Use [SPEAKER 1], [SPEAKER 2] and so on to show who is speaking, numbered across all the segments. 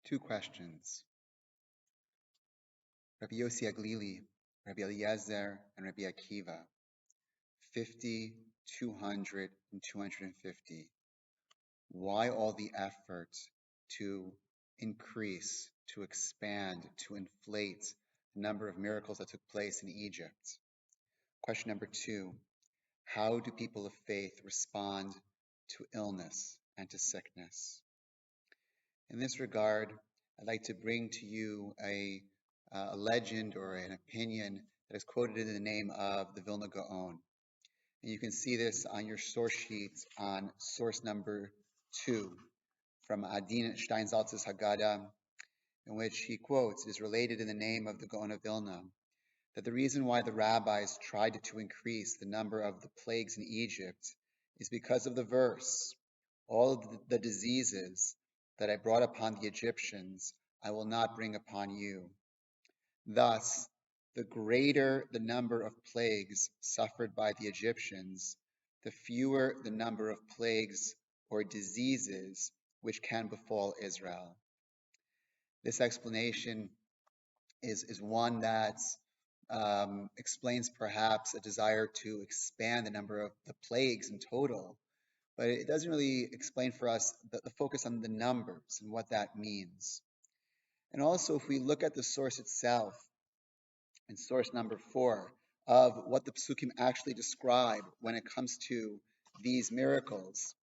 [SPEAKER 1] Two questions. Rabbi Yossi Aglili, Rabbi Eliezer, and Rabbi Akiva. 50, 200, and 250. Why all the effort to increase, to expand, to inflate the number of miracles that took place in Egypt? Question number two. How do people of faith respond to illness and to sickness? In this regard, I'd like to bring to you a legend or an opinion that is quoted in the name of the Vilna Gaon. And you can see this on your source sheets on source number 2 from Adin Steinsaltz's Haggadah, in which he quotes, it is related in the name of the Gaon of Vilna, that the reason why the rabbis tried to increase the number of the plagues in Egypt is because of the verse, all of the diseases that I brought upon the Egyptians, I will not bring upon you. Thus, the greater the number of plagues suffered by the Egyptians, the fewer the number of plagues or diseases which can befall Israel. This explanation is one that explains perhaps a desire to expand the number of the plagues in total, but it doesn't really explain for us the focus on the numbers and what that means. And also, if we look at the source itself, in source number 4, of what the psukim actually describe when it comes to these miracles,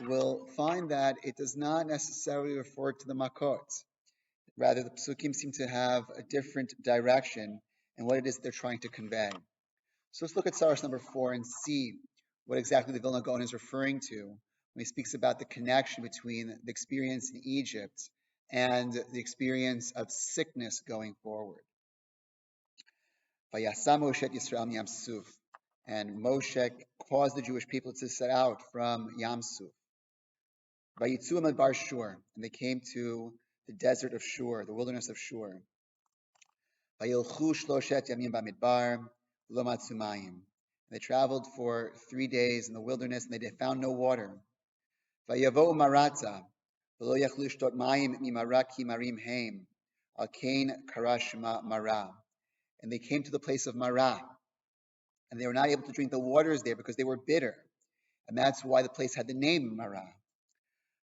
[SPEAKER 1] we'll find that it does not necessarily refer to the makot. Rather, the psukim seem to have a different direction in what it is they're trying to convey. So let's look at source number 4 and see what exactly the Vilna Gaon is referring to when he speaks about the connection between the experience in Egypt and the experience of sickness going forward. Vayasa Moshe et Yisrael Yam Suf, and Moshe caused the Jewish people to set out from Yam Suf. Vayitzu Madbar Shur, and they came to the desert of Shur, the wilderness of Shur. Vayilchu Shloshet Yamim Bamidbar Lo Matzu Mayim. They traveled for 3 days in the wilderness, and they found no water. Vayavo Marata V'lo Yachlu Shtot Mayim Mimara Ki Marim Heim Al Kain Karashma Mara. And they came to the place of Marah, and they were not able to drink the waters there because they were bitter, and that's why the place had the name Marah.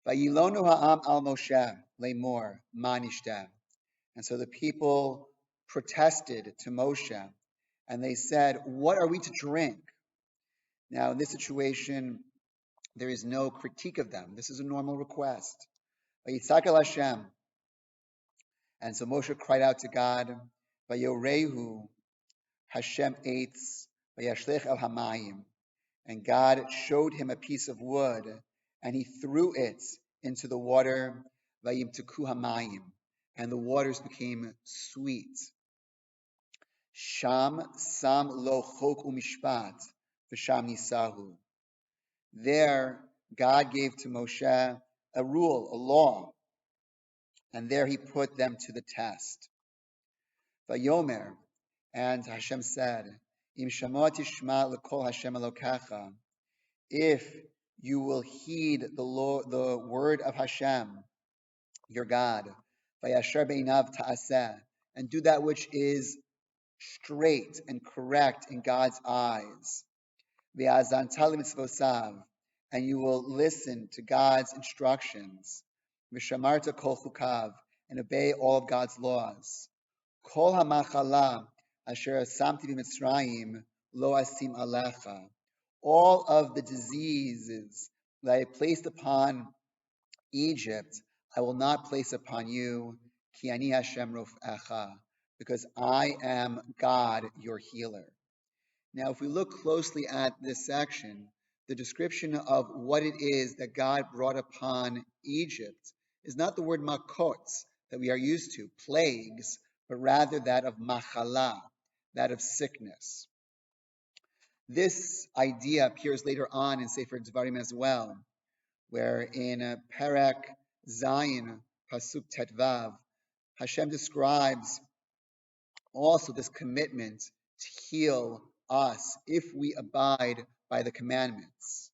[SPEAKER 1] Vayilonu ha'am al Moshe le'mor manishta. And so the people protested to Moshe, and they said, "What are we to drink?" Now, in this situation, there is no critique of them. This is a normal request. Vayitzak el Hashem. And so Moshe cried out to God, Vayorehu Hashem eitz vayashlech el hamayim, and God showed him a piece of wood, and he threw it into the water, vayimteku hamayim, and the waters became sweet. Sham sam lo chok umishpat v'sham nisahu. There, God gave to Moshe a rule, a law, and there he put them to the test. Vayomer, and Hashem said, Im shamot tishma l'kol Hashem Elokecha, if you will heed the word of Hashem, your God, vayasher beinav ta'aseh, and do that which is straight and correct in God's eyes, v'azanta l'mitzvosav, and you will listen to God's instructions, v'shamarta kol chukav, and obey all of God's laws. Kol hamachala asher asamti b'Mitzrayim lo asim alecha. All of the diseases that I placed upon Egypt, I will not place upon you, ki ani Hashem rofecha, because I am God, your healer. Now, if we look closely at this section, the description of what it is that God brought upon Egypt is not the word makot that we are used to, plagues, but rather that of machala, that of sickness. This idea appears later on in Sefer Dvarim as well, where in Perek Zayin, Pasuk Tetvav, Hashem describes also this commitment to heal us if we abide by the commandments.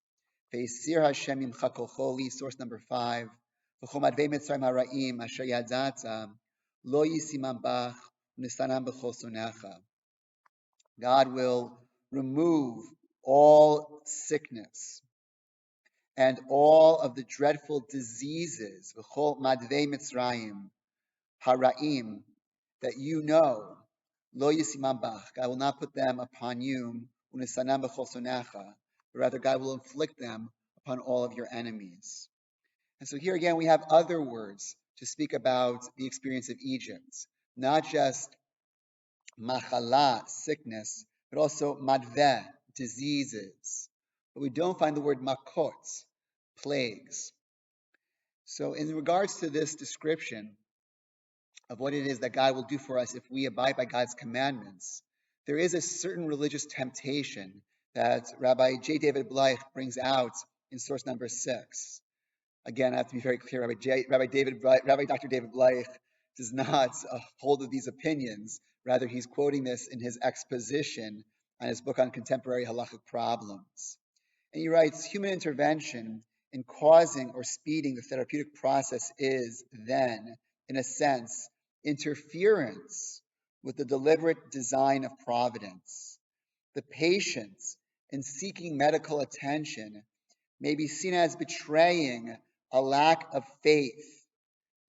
[SPEAKER 1] Ve'isir Hashem imcha kol choli, source number 5, V'chol madvei Mitzrayim hara'im asher yadata lo yisimam bach u'nisanam b'chol sonecha. God will remove all sickness and all of the dreadful diseases, v'chol madvei Mitzrayim hara'im, that you know, lo yisimam bach, God will not put them upon you, u'nisanam b'chol sonecha, but rather God will inflict them upon all of your enemies. And so here again, we have other words to speak about the experience of Egypt, not just machala, sickness, but also madveh, diseases. But we don't find the word makot, plagues. So in regards to this description of what it is that God will do for us if we abide by God's commandments, there is a certain religious temptation that Rabbi J. David Bleich brings out in source number 6. Again, I have to be very clear. Rabbi Dr. David Bleich does not hold of these opinions. Rather, he's quoting this in his exposition on his book on contemporary halachic problems. And he writes, human intervention in causing or speeding the therapeutic process is then, in a sense, interference with the deliberate design of providence. The patients in seeking medical attention may be seen as betraying a lack of faith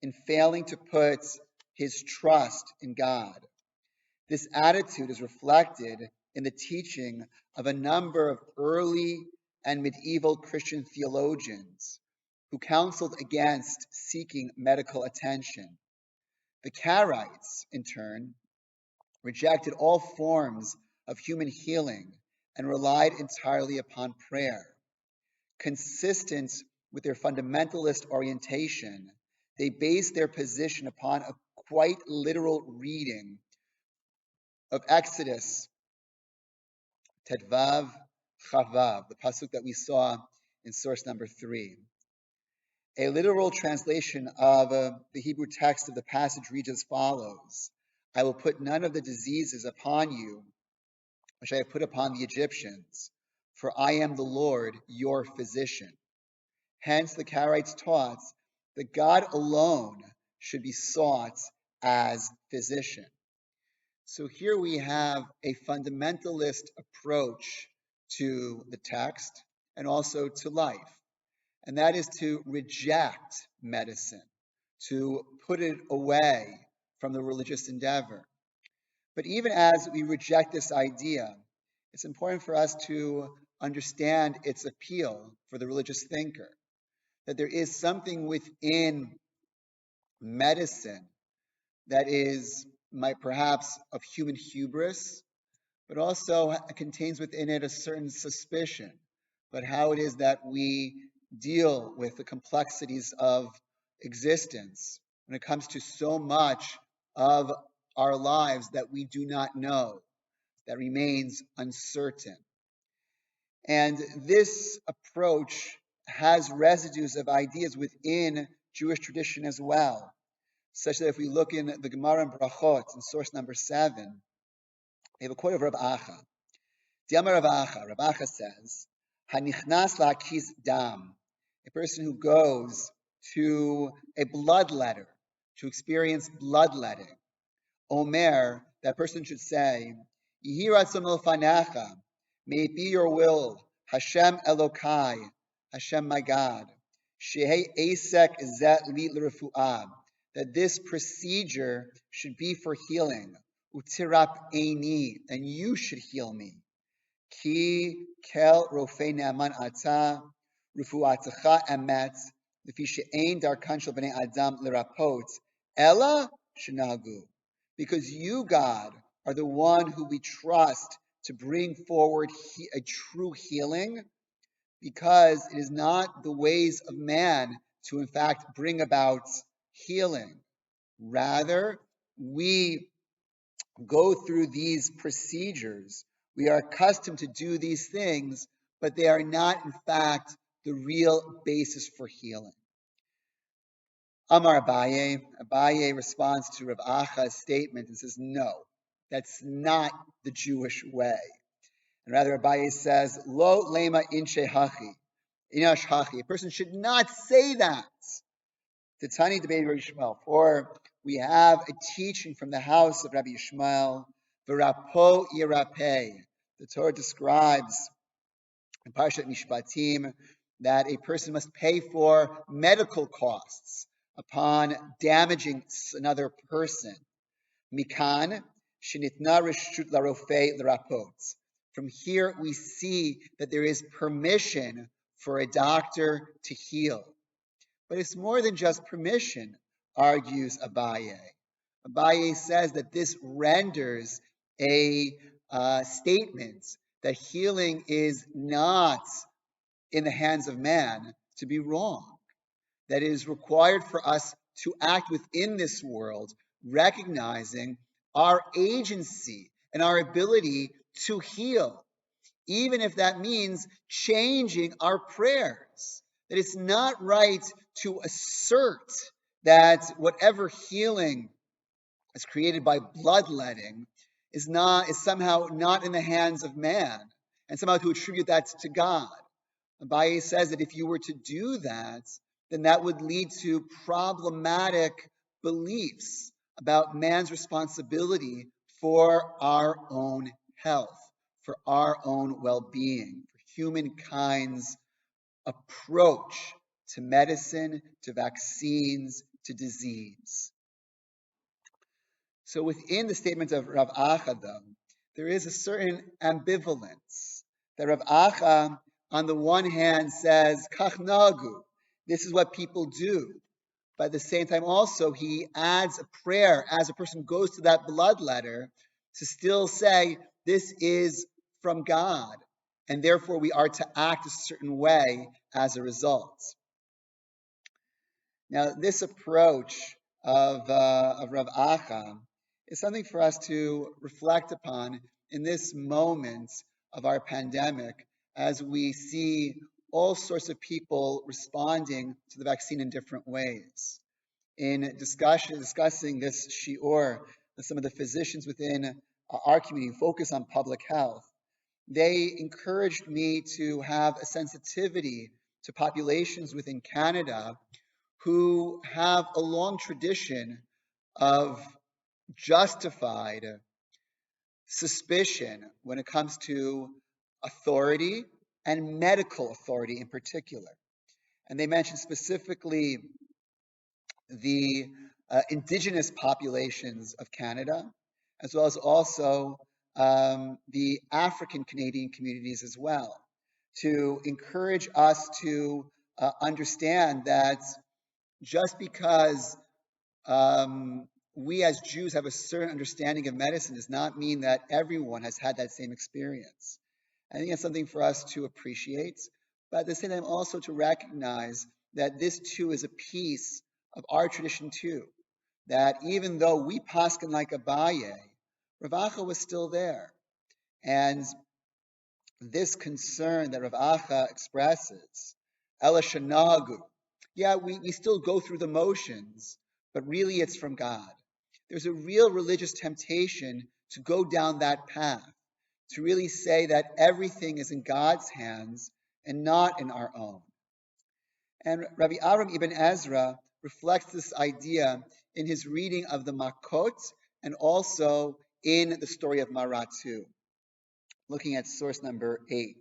[SPEAKER 1] in failing to put his trust in God. This attitude is reflected in the teaching of a number of early and medieval Christian theologians who counseled against seeking medical attention. The Karaites, in turn, rejected all forms of human healing and relied entirely upon prayer. Consistent with their fundamentalist orientation, they based their position upon a quite literal reading of Exodus Tedvav Chavav, the pasuk that we saw in source number 3. A literal translation of the Hebrew text of the passage reads as follows: I will put none of the diseases upon you which I have put upon the Egyptians, for I am the Lord, your physician. Hence, the Karaites taught that God alone should be sought as physician. So here we have a fundamentalist approach to the text and also to life, and that is to reject medicine, to put it away from the religious endeavor. But even as we reject this idea, it's important for us to understand its appeal for the religious thinker, that there is something within medicine that is perhaps of human hubris, but also contains within it a certain suspicion about how it is that we deal with the complexities of existence when it comes to so much of our lives that we do not know, that remains uncertain. And this approach has residues of ideas within Jewish tradition as well, such that if we look in the Gemara and Brachot in source number 7, we have a quote of Rav Acha. Diamar Rav Acha says, Hanichnas la'akis dam, a person who goes to a bloodletter, to experience bloodletting. Omer, that person should say, Yehi ratzon lefanecha, may it be your will, Hashem Elokai, Hashem my God, Shehei Esek Zet Li L'Refu'ah, that this procedure should be for healing, Utirap Eini, and you should heal me. Ki kel rofei ne'aman ata, Refu'atecha emet, Lefi she'ein darkan shel bnei adam l'rapot, Ella shenagu. Because you, God, are the one who we trust to bring forward a true healing, because it is not the ways of man to, in fact, bring about healing. Rather, we go through these procedures. We are accustomed to do these things, but they are not, in fact, the real basis for healing. Amar Abaye. Abaye responds to Rav Acha's statement and says, no, that's not the Jewish way. And rather, Abaye says, Lo lema inche hachi. Inash hachi. A person should not say that. The Tani debate Rabbi Yishmael. For we have a teaching from the house of Rabbi Yishmael, V'rapo Yirape. The Torah describes in Parshat Mishpatim that a person must pay for medical costs upon damaging another person. Mikan shenitna reshut larofei l'rapot. From here we see that there is permission for a doctor to heal. But it's more than just permission, argues Abaye. Abaye says that this renders a statement that healing is not in the hands of man to be wrong. That it is required for us to act within this world, recognizing our agency and our ability to heal, even if that means changing our prayers. That it's not right to assert that whatever healing is created by bloodletting is somehow not in the hands of man, and somehow to attribute that to God. Abaye says that if you were to do that, then that would lead to problematic beliefs about man's responsibility for our own health, for our own well-being, for humankind's approach to medicine, to vaccines, to disease. So within the statement of Rav Acha, though, there is a certain ambivalence. That Rav Acha, on the one hand, says, Kach nagu, this is what people do. But at the same time, also, he adds a prayer as a person goes to that bloodletter to still say, this is from God, and therefore we are to act a certain way as a result. Now, this approach of Rav Acha is something for us to reflect upon in this moment of our pandemic, as we see all sorts of people responding to the vaccine in different ways. In discussing this shiur with some of the physicians within our community who focus on public health, they encouraged me to have a sensitivity to populations within Canada who have a long tradition of justified suspicion when it comes to authority and medical authority in particular. And they mentioned specifically the indigenous populations of Canada, as well as also the African Canadian communities as well, to encourage us to understand that just because we as Jews have a certain understanding of medicine does not mean that everyone has had that same experience. I think it's something for us to appreciate, but at the same time also to recognize that this too is a piece of our tradition too. That even though we paskin like Abaye, Rav Acha was still there. And this concern that Rav Acha expresses, Ela Shanagu, yeah, we still go through the motions, but really it's from God. There's a real religious temptation to go down that path, to really say that everything is in God's hands and not in our own. And Rabbi Aram ibn Ezra reflects this idea in his reading of the Makot and also in the story of Maratu. Looking at source number 8.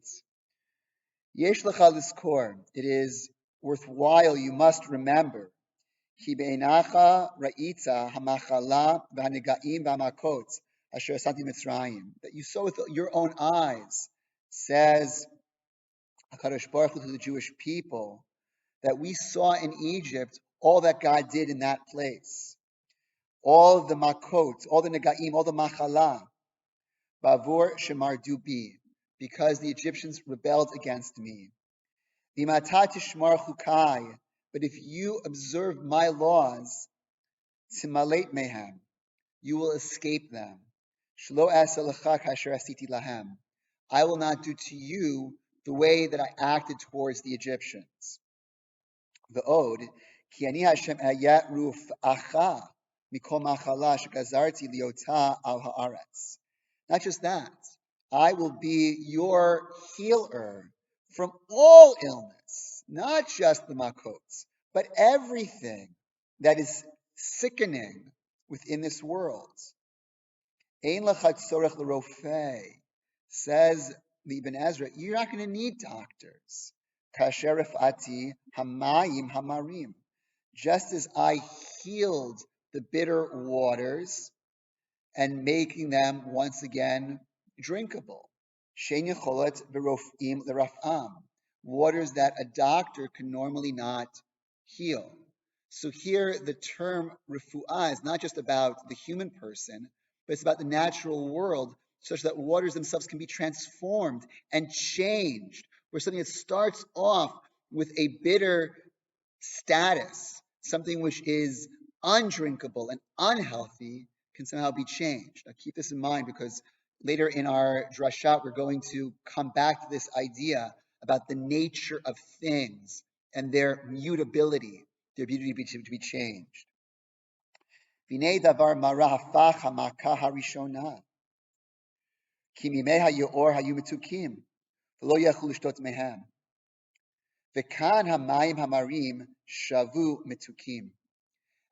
[SPEAKER 1] Yesh lecha lizkor, it is worthwhile, you must remember, ki be'einacha ra'ita hamachala v'hanegaim v'hamakot asher asanti Mitzrayim, that you saw with your own eyes, says HaKadosh Baruch Hu to the Jewish people, that we saw in Egypt all that God did in that place. All the makot, all the negaim, all the machala, bavur shemar dubi, because the Egyptians rebelled against me. V'imata tishmar chukai, but if you observe my laws, timalet mehem, you will escape them. Shlo asa lecha kasher asiti lahem, I will not do to you the way that I acted towards the Egyptians. V'od, ki ani Hashem ayat rufacha mikol machala shekazarti liota al haaretz. Not just that, I will be your healer from all illness, not just the makot, but everything that is sickening within this world. Ein lecha tzorech l'rofei, says the Ibn Ezra, you're not going to need doctors. Kasher rifati hamayim hamarim, just as I healed the bitter waters and making them once again drinkable. Shein yecholet v'rofim l'raf'am, waters that a doctor can normally not heal. So here the term refu'ah is not just about the human person, but it's about the natural world, such that waters themselves can be transformed and changed, where something that starts off with a bitter status, something which is undrinkable and unhealthy, can somehow be changed. Now keep this in mind, because later in our drashat we're going to come back to this idea about the nature of things and their mutability, their ability to be changed. V'nei davar mara hafach hamaka harishona, ki mimei hayor hayu metukim, v'lo yachlu lishtot mehem, v'kan hamayim hamarim shavu metukim.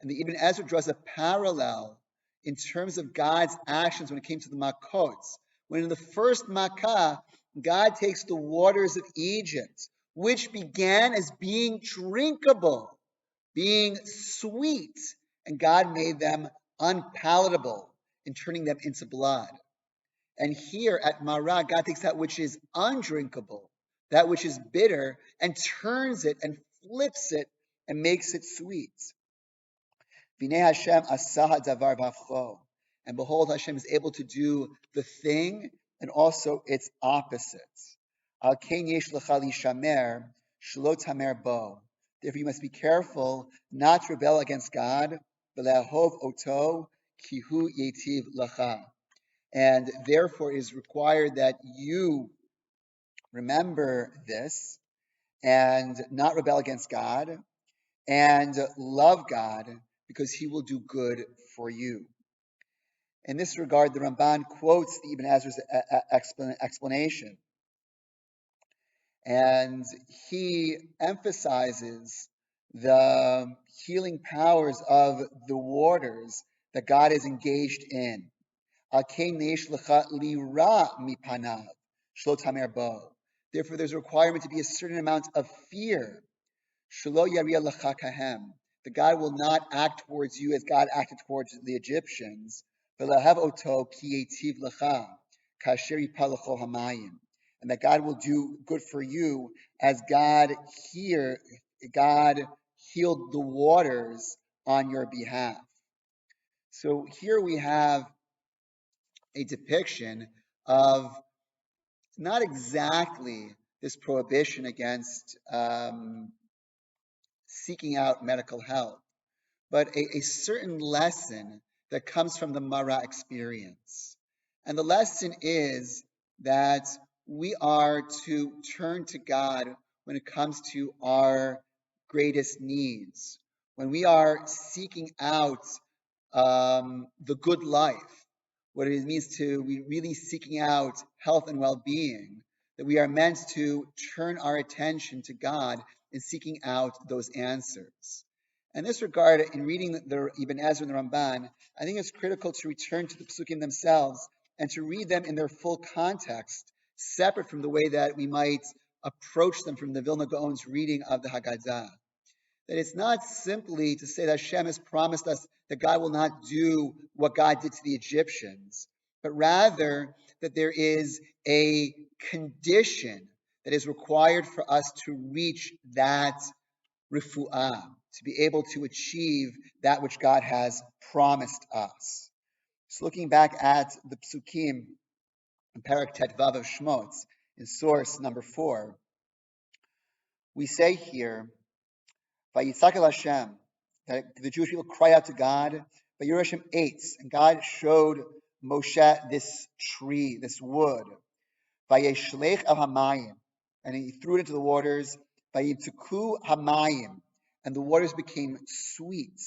[SPEAKER 1] And the Ibn Ezra draws a parallel in terms of God's actions when it came to the Makot. When in the first Makkah, God takes the waters of Egypt, which began as being drinkable, being sweet, and God made them unpalatable in turning them into blood. And here at Marah, God takes that which is undrinkable, that which is bitter, and turns it and flips it and makes it sweet. V'nei Hashem asah davar v'afcho, and behold, Hashem is able to do the thing and also its opposites. Al kein yesh lecha lishamer shelo tamer bo. Therefore, you must be careful not to rebel against God. V'le'ahov oto ki hu yetiv lecha. And therefore, it is required that you remember this and not rebel against God and love God, because he will do good for you. In this regard, the Ramban quotes the Ibn Ezra's explanation, and he emphasizes the healing powers of the waters that God is engaged in. Therefore, there's a requirement to be a certain amount of fear. The God will not act towards you as God acted towards the Egyptians. And that God will do good for you as God healed the waters on your behalf. So here we have a depiction of not exactly this prohibition against seeking out medical help, but a certain lesson that comes from the Mara experience. And the lesson is that we are to turn to God when it comes to our greatest needs. When we are seeking out the good life, what it means to be really seeking out health and well-being, that we are meant to turn our attention to God in seeking out those answers. In this regard, in reading the Ibn Ezra and the Ramban, I think it's critical to return to the Psukim themselves and to read them in their full context, separate from the way that we might approach them from the Vilna Gaon's reading of the Haggadah. That it's not simply to say that Hashem has promised us that God will not do what God did to the Egyptians, but rather that there is a condition that is required for us to reach that refu'ah, to be able to achieve that which God has promised us. So looking back at the Psukim in Parak Tet Vav of Shmot, in source number 4, we say here, Vayitzak el Hashem, that the Jewish people cry out to God. Vayir Hashem eitz, and God showed Moshe this tree, this wood. Vayeshlech al hamayim, and he threw it into the waters. Vayitzuku hamayim, and the waters became sweet.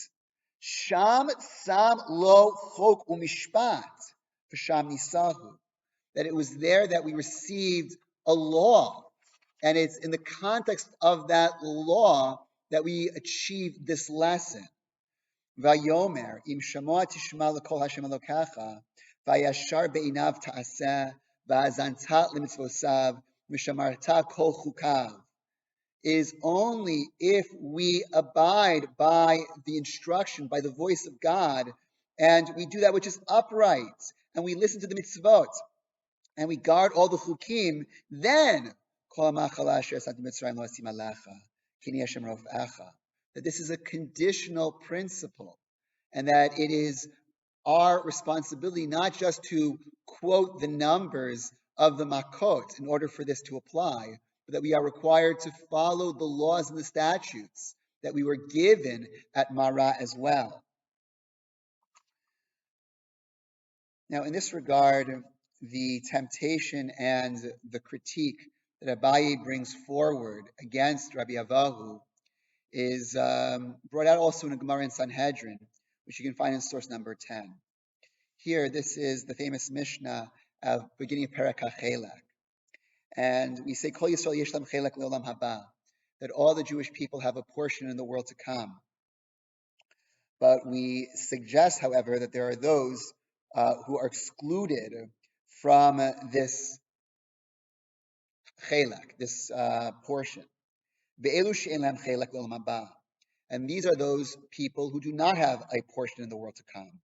[SPEAKER 1] Sham sam lo chok umishpat, v'sham nisahu, that it was there that we received a law, and it's in the context of that law that we achieve this lesson. Vayomer im shamoa tishma l'kol Hashem Elokecha vayashar be'inav ta'aseh va'azantat limitzvosav v'shamarta kol chukav, is only if we abide by the instruction, by the voice of God, and we do that which is upright, and we listen to the mitzvot, and we guard all the chukim, then that this is a conditional principle, and that it is our responsibility not just to quote the numbers of the makot in order for this to apply, but that we are required to follow the laws and the statutes that we were given at Mara as well. Now, in this regard, the temptation and the critique that Abaye brings forward against Rabbi Avahu is brought out also in a Gemara in Sanhedrin, which you can find in source number 10. Here, this is the famous Mishnah of beginning of Perek HaChelek. And we say, Kol Yisrael yesh lam chelek le'olam haba, that all the Jewish people have a portion in the world to come. But we suggest, however, that there are those who are excluded from this chelek, this portion. Ve'elu she'en lam chelek le'olam haba. And these are those people who do not have a portion in the world to come.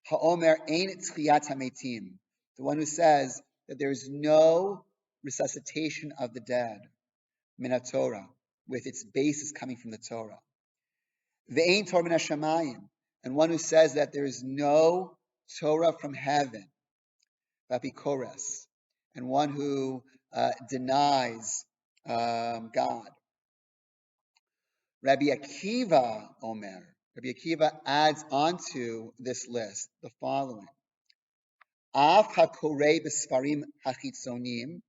[SPEAKER 1] Ha'omer ein tzchiyat hametim, the one who says that there is no resuscitation of the dead, min Torah, with its basis coming from the Torah. Ve'ein Torah min hashamayim, and one who says that there is no Torah from heaven, v'apikores, and one who denies God. Rabbi Akiva Omer, Rabbi Akiva adds onto this list the following. Af hakorei b'sfarim hachitzonim,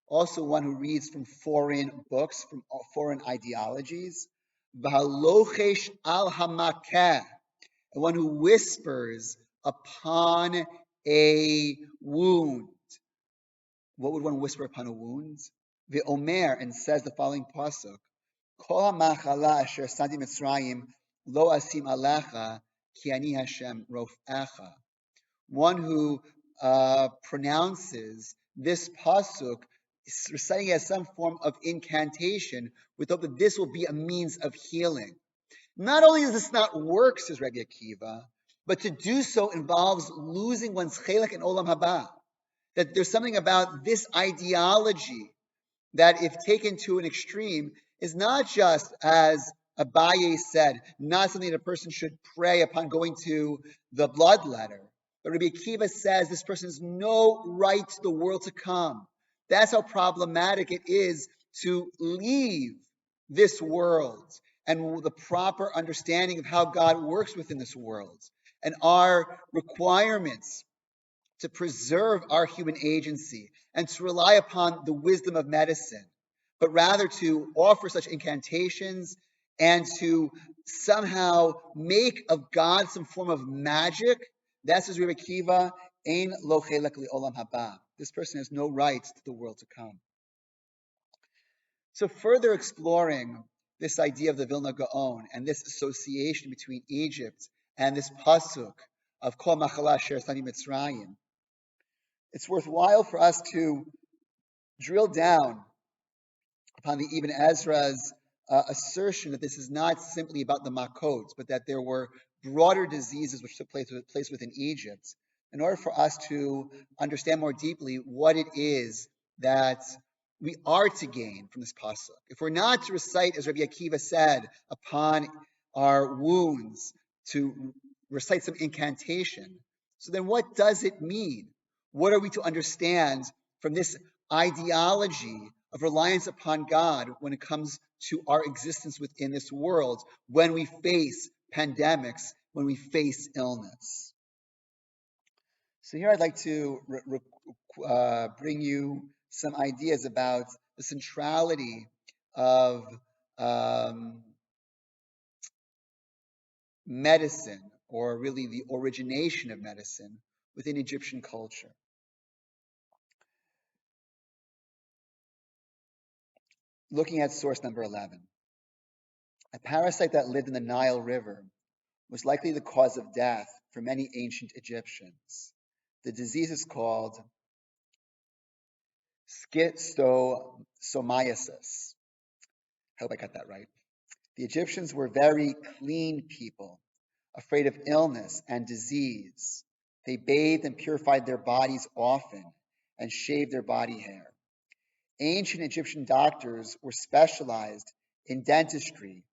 [SPEAKER 1] also one who reads from foreign books, from foreign ideologies. V'halochesh al hamakeh, and one who whispers upon a wound. What would one whisper upon a wound? Ve'omer, and says the following pasuk, Kol ha'machala asher sadi Mitzrayim lo asim alecha ki ani Hashem rofecha. One who pronounces this pasuk, reciting it as some form of incantation, with hope that this will be a means of healing. Not only does this not work, says Rabbi Akiva, but to do so involves losing one's chelek and olam haba. That there's something about this ideology that, if taken to an extreme, is not just, as Abaye said, not something that a person should pray upon going to the bloodletter. But Rabbi Akiva says this person has no right to the world to come. That's how problematic it is to leave this world and the proper understanding of how God works within this world, and our requirements to preserve our human agency and to rely upon the wisdom of medicine, but rather to offer such incantations and to somehow make of God some form of magic. That says Rabbi Akiva, ein lo chelek li'olam haba. This person has no rights to the world to come. So further exploring this idea of the Vilna Gaon and this association between Egypt and this pasuk of Kol Machala Asher Sadi Mitzrayim, it's worthwhile for us to drill down upon the Ibn Ezra's assertion that this is not simply about the Makot, but that there were broader diseases which took place within Egypt, in order for us to understand more deeply what it is that we are to gain from this pasuk. If we're not to recite, as Rabbi Akiva said, upon our wounds, to recite some incantation, so then what does it mean? What are we to understand from this ideology of reliance upon God when it comes to our existence within this world, when we face pandemics, when we face illness? So here I'd like to bring you some ideas about the centrality of medicine, or really the origination of medicine within Egyptian culture. Looking at source number 11. A parasite that lived in the Nile River was likely the cause of death for many ancient Egyptians. The disease is called schistosomiasis. I hope I got that right. The Egyptians were very clean people, afraid of illness and disease. They bathed and purified their bodies often and shaved their body hair. Ancient Egyptian doctors were specialized in dentistry,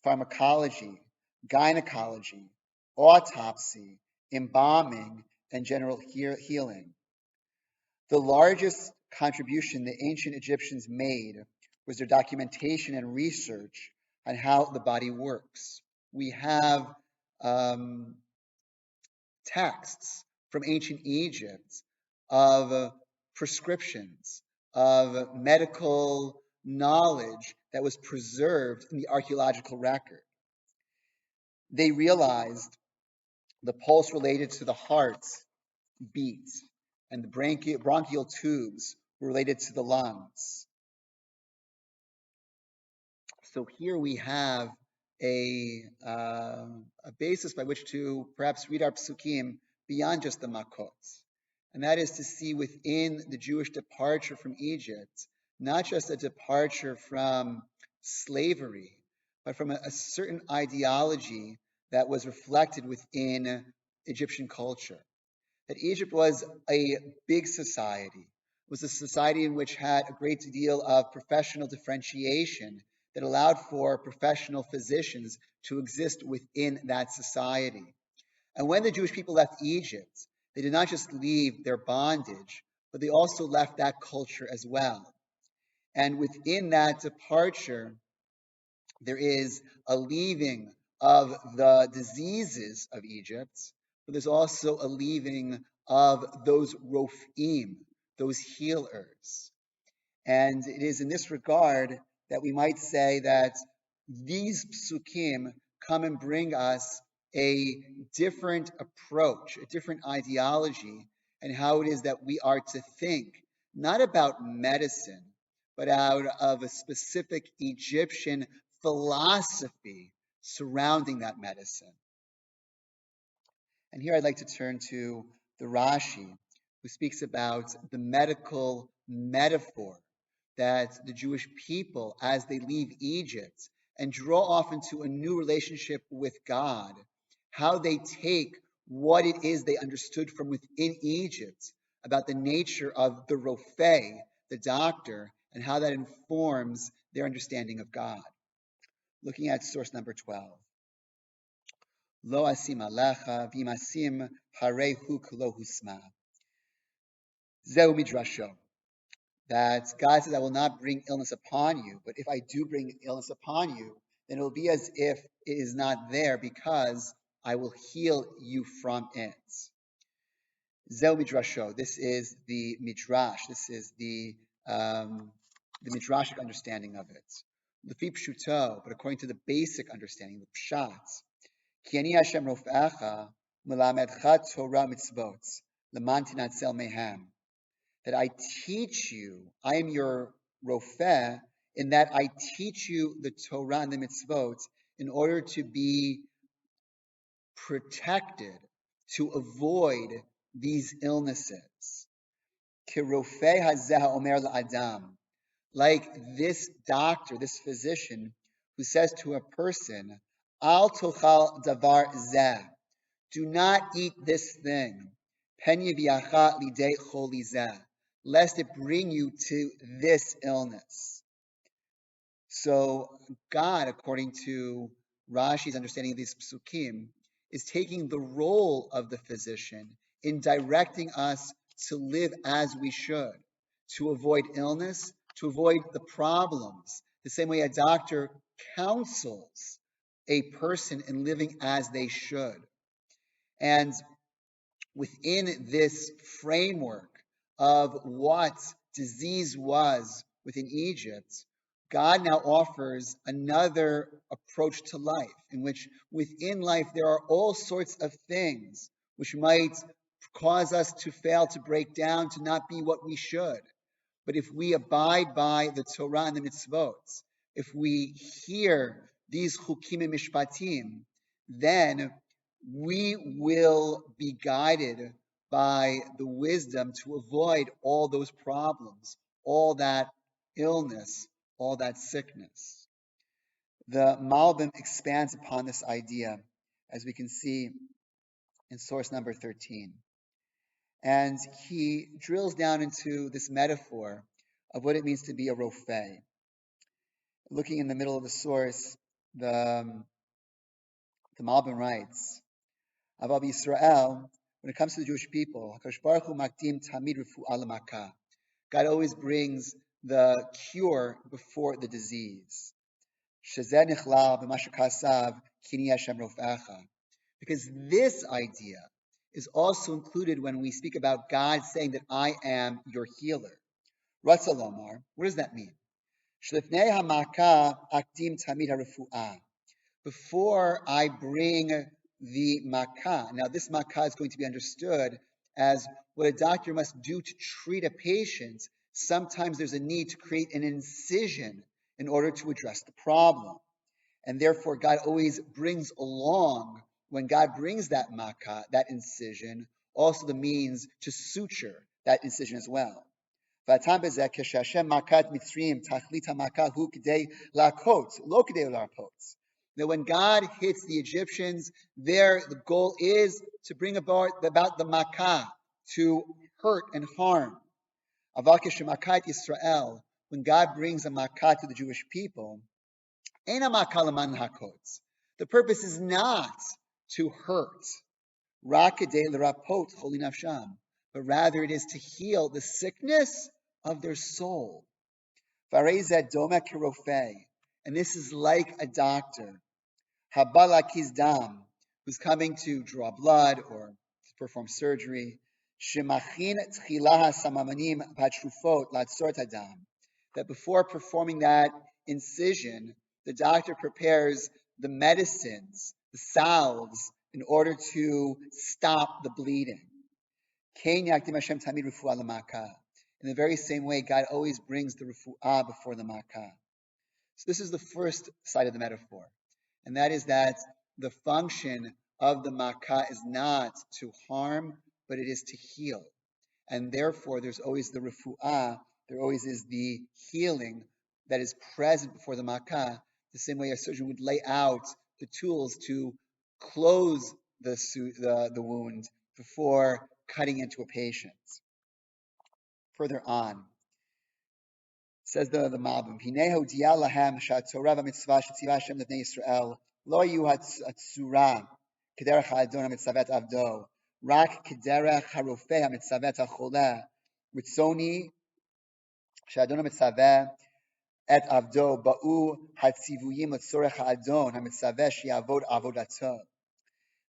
[SPEAKER 1] pharmacology, gynecology, autopsy, embalming, and general healing. The largest contribution the ancient Egyptians made was their documentation and research on how the body works. We have texts from ancient Egypt of prescriptions, of medical knowledge that was preserved in the archaeological record. They realized the pulse related to the heart's beat, and the bronchial tubes were related to the lungs. So here we have a basis by which to perhaps read our psukim beyond just the makot. And that is to see within the Jewish departure from Egypt, not just a departure from slavery, but from a certain ideology that was reflected within Egyptian culture. That Egypt was a big society, was a society in which had a great deal of professional differentiation that allowed for professional physicians to exist within that society. And when the Jewish people left Egypt, they did not just leave their bondage, but they also left that culture as well. And within that departure, there is a leaving of the diseases of Egypt, but there's also a leaving of those rofim, those healers. And it is in this regard that we might say that these psukim come and bring us a different approach, a different ideology, and how it is that we are to think, not about medicine, but out of a specific Egyptian philosophy surrounding that medicine. And here I'd like to turn to the Rashi, who speaks about the medical metaphor that the Jewish people, as they leave Egypt and draw off into a new relationship with God, how they take what it is they understood from within Egypt about the nature of the Rofei, the doctor, and how that informs their understanding of God. Looking at source number 12. Lo asim alecha v'imasim harehu k'lo husma. Zeu midrasho. That God says, I will not bring illness upon you, but if I do bring illness upon you, then it will be as if it is not there, because I will heal you from it. Zeu midrasho. This is the midrash. This is the midrashic understanding of it. Lefi pshuto, but according to the basic understanding, the pshat. Ki ani Hashem rofecha melamedcha Torah mitzvot leman tinatzel mehem. That I teach you, I am your rofeh, in that I teach you the Torah and the mitzvot in order to be protected, to avoid these illnesses. Ki rofeh hazeh omer la'adam. Like this doctor, this physician, who says to a person, Al tochal davar zeh, do not eat this thing, pen yiviacha lidei choli zeh, lest it bring you to this illness. So God, according to Rashi's understanding of these psukim, is taking the role of the physician in directing us to live as we should, to avoid illness, to avoid the problems, the same way a doctor counsels a person in living as they should. And within this framework of what disease was within Egypt, God now offers another approach to life, in which within life there are all sorts of things which might cause us to fail, to break down, to not be what we should. But if we abide by the Torah and the mitzvot, if we hear these chukim and mishpatim, then we will be guided by the wisdom to avoid all those problems, all that illness, all that sickness. The Malbim expands upon this idea, as we can see in source number 13. And he drills down into this metaphor of what it means to be a rofei. Looking in the middle of the source, the Malbim writes, Aval Yisrael, when it comes to the Jewish people, HaKadosh Baruch Hu makdim tamid refu'ah l'makah. God always brings the cure before the disease. Shezeh nichlal b'ma shekasav kini Hashem rofecha. Because this idea is also included when we speak about God saying that I am your healer. Ratzah lomar, what does that mean? Shlifnei hamakah akdim tamid harefu'ah. Before I bring the makkah. Now, this makkah is going to be understood as what a doctor must do to treat a patient. Sometimes there's a need to create an incision in order to address the problem. And therefore, God always brings along, when God brings that makkah, that incision, also the means to suture that incision as well. That when God hits the Egyptians, the goal is to bring about the makkah, to hurt and harm. Yisrael, when God brings a makkah to the Jewish people, the purpose is not to hurt, but rather it is to heal the sickness of their soul. And this is like a doctor, who's coming to draw blood or to perform surgery. That before performing that incision, the doctor prepares the medicines, the salves, in order to stop the bleeding. In the very same way, God always brings the refu'ah before the makkah. So this is the first side of the metaphor, and that is that the function of the makkah is not to harm, but it is to heal. And therefore, there's always the refu'ah, there always is the healing that is present before the makkah, the same way a surgeon would lay out the tools to close the wound before cutting into a patient. Further on, says the Malbim, Hineho diya lahem sha'torah v'mitzvah shetzivah Hashem l'bnei Yisrael lo yu hatzura kederach ha'adon ha'mitzavet avdo rak kederach harofeh ha'mitzavet ha'choleh ritzoni she'adon ha'mitzaveh et avdo ba'u hatzivuyim l'tzorech ha'adon ha'mitzaveh she'yavod avodato.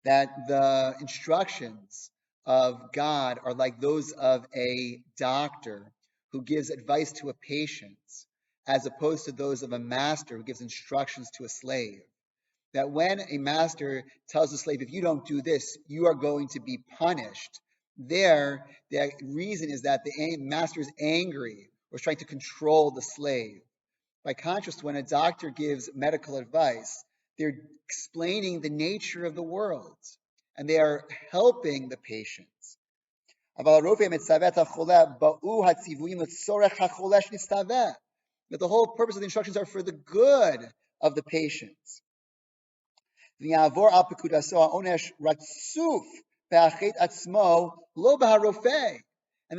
[SPEAKER 1] That the instructions of God are like those of a doctor who gives advice to a patient, as opposed to those of a master who gives instructions to a slave. That when a master tells a slave, if you don't do this, you are going to be punished, the reason is that the master is angry or is trying to control the slave. By contrast, when a doctor gives medical advice, they're explaining the nature of the world, and they are helping the patients. That the whole purpose of the instructions are for the good of the patients. And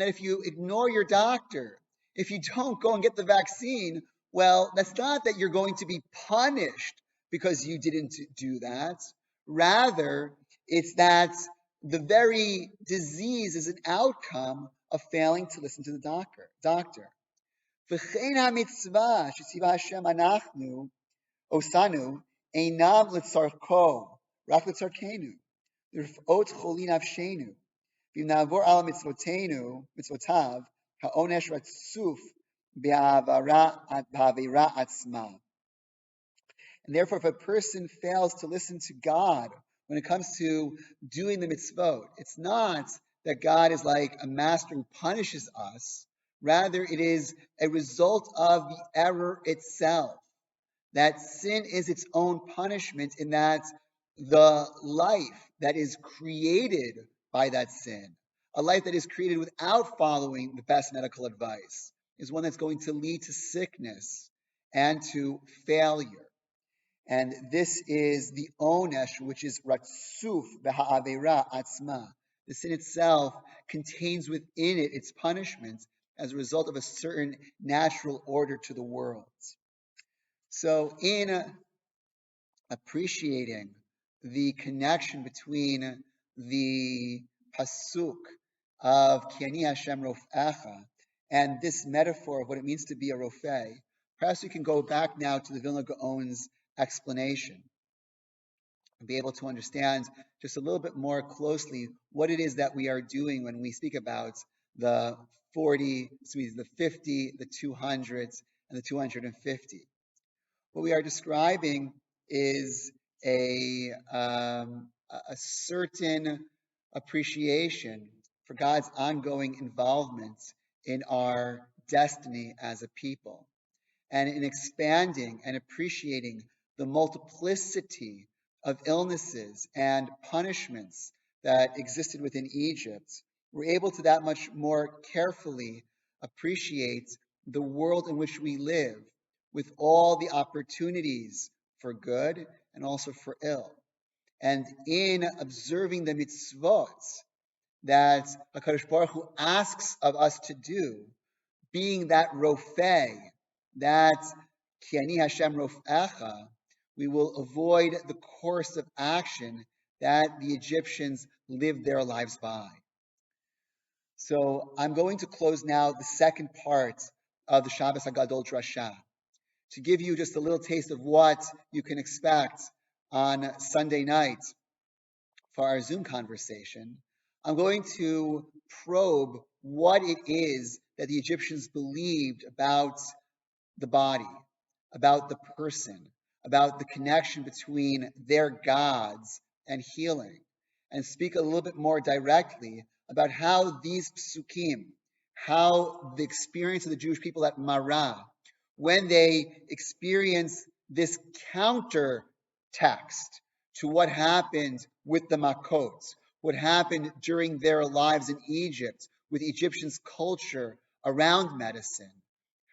[SPEAKER 1] that if you ignore your doctor, if you don't go and get the vaccine, well, that's not that you're going to be punished because you didn't do that. Rather, it's that the very disease is an outcome of failing to listen to the doctor. Osanu einam litzarko rak litzarkenu l'rfot cholin avshenu v'navor al mitzvotav ha'onesh ratzuf b'avira atzma. And therefore, if a person fails to listen to God when it comes to doing the mitzvot, it's not that God is like a master who punishes us. Rather, it is a result of the error itself. That sin is its own punishment in that the life that is created by that sin, a life that is created without following the best medical advice, is one that's going to lead to sickness and to failure. And this is the onesh, which is ratzuf beha'avera atzma. The sin itself contains within it its punishment as a result of a certain natural order to the world. So, in appreciating the connection between the pasuk of Ki Ani Hashem Rofecha and this metaphor of what it means to be a rofei, perhaps we can go back now to the Vilna Gaon's explanation and be able to understand just a little bit more closely what it is that we are doing when we speak about the 40, the 50, the 200s, and the 250. What we are describing is a certain appreciation for God's ongoing involvement in our destiny as a people, and in expanding and appreciating the multiplicity of illnesses and punishments that existed within Egypt. We're able to that much more carefully appreciate the world in which we live, with all the opportunities for good and also for ill. And in observing the mitzvot that HaKadosh Baruch Hu asks of us to do, being that rofei, that Ki Ani Hashem Rofecha, we will avoid the course of action that the Egyptians lived their lives by. So I'm going to close now the second part of the Shabbat Hagadol drasha to give you just a little taste of what you can expect on Sunday night for our Zoom conversation. I'm going to probe what it is that the Egyptians believed about the body, about the person, about the connection between their gods and healing, and speak a little bit more directly about how these psukim, how the experience of the Jewish people at Marah, when they experience this counter text to what happened with the Makot, what happened during their lives in Egypt with Egyptians' culture around medicine,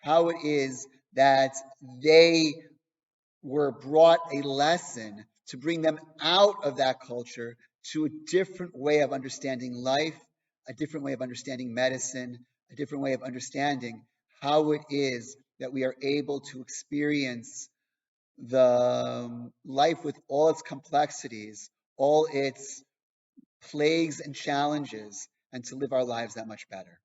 [SPEAKER 1] how it is that they were brought a lesson to bring them out of that culture to a different way of understanding life, a different way of understanding medicine, a different way of understanding how it is that we are able to experience the life with all its complexities, all its plagues and challenges, and to live our lives that much better.